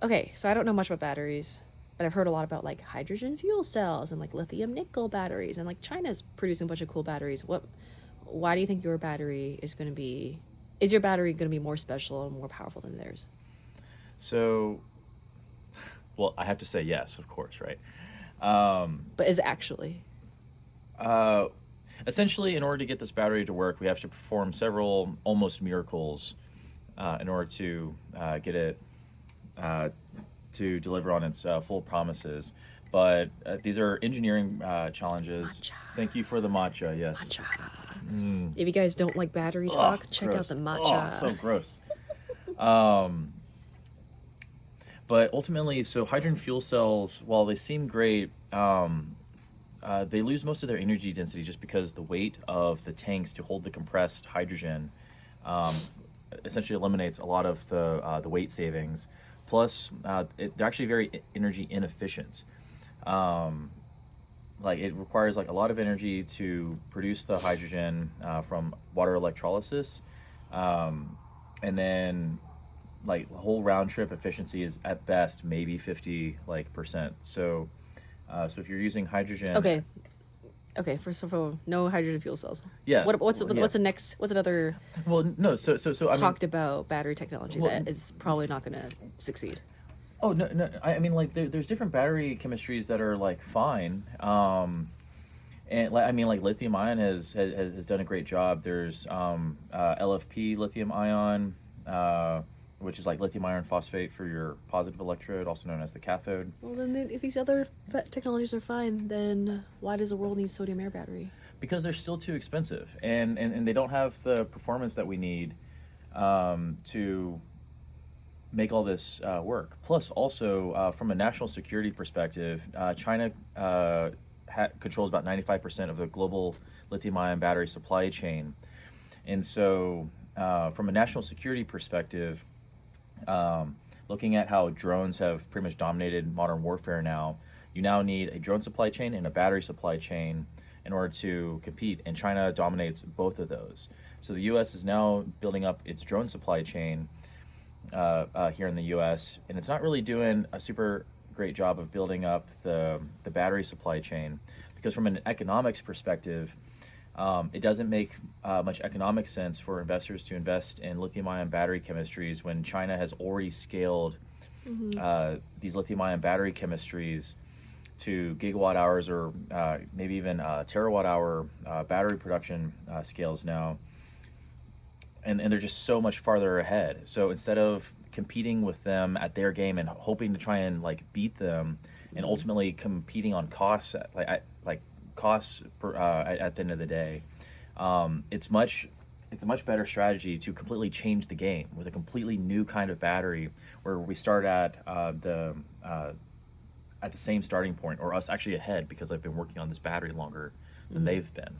Okay, so I don't know much about batteries, but I've heard a lot about like hydrogen fuel cells and like lithium nickel batteries, and like China's producing a bunch of cool batteries. Why do you think your battery is going to be, is your battery going to be more special and more powerful than theirs? So, well, I have to say yes, of course, right? Um, But is it actually? uh, Essentially, in order to get this battery to work, we have to perform several almost miracles in order to get it uh, to deliver on its full promises. But these are engineering challenges. Matcha. Thank you for the matcha. Yes. Matcha. Mm. If you guys don't like battery Ugh, talk, check out the gross. Oh, matcha. so gross. Um, but ultimately, so hydrogen fuel cells, while they seem great, they lose most of their energy density just because the weight of the tanks to hold the compressed hydrogen um, essentially eliminates a lot of the weight savings. Plus, they're actually very energy inefficient. Um, like it requires like a lot of energy to produce the hydrogen from water electrolysis, um, and then like the whole round trip efficiency is at best maybe 50 like percent. So if you're using hydrogen, Okay, okay. First of all, no hydrogen fuel cells. yeah, yeah. What's the next? What's another Well, no, so I mean, talked about battery technology well, that is probably not going to succeed? oh no, no, I mean like there's different battery chemistries that are like fine. And like I mean like lithium ion has done a great job. There's LFP lithium ion, which is like lithium iron phosphate for your positive electrode, also known as the cathode. Well, then if these other technologies are fine, then why does the world need sodium air battery? Because they're still too expensive, and they don't have the performance that we need to make all this work. Plus, also from a national security perspective, China controls about 95% of the global lithium-ion battery supply chain, and so from a national security perspective, um, looking at how drones have pretty much dominated modern warfare now, you now need a drone supply chain and a battery supply chain in order to compete, and China dominates both of those. So the U.S. is now building up its drone supply chain here in the U.S., and it's not really doing a super great job of building up the battery supply chain because from an economics perspective, it doesn't make much economic sense for investors to invest in lithium-ion battery chemistries when China has already scaled Hmm. these lithium-ion battery chemistries to gigawatt hours or maybe even terawatt hour battery production scales now, and they're just so much farther ahead. So instead of competing with them at their game and hoping to try and like beat them, and Hmm. ultimately competing on costs, like costs at the end of the day, it's it's a much better strategy to completely change the game with a completely new kind of battery, where we start at the same starting point, or us actually ahead because I've been working on this battery longer than Hmm. they've been.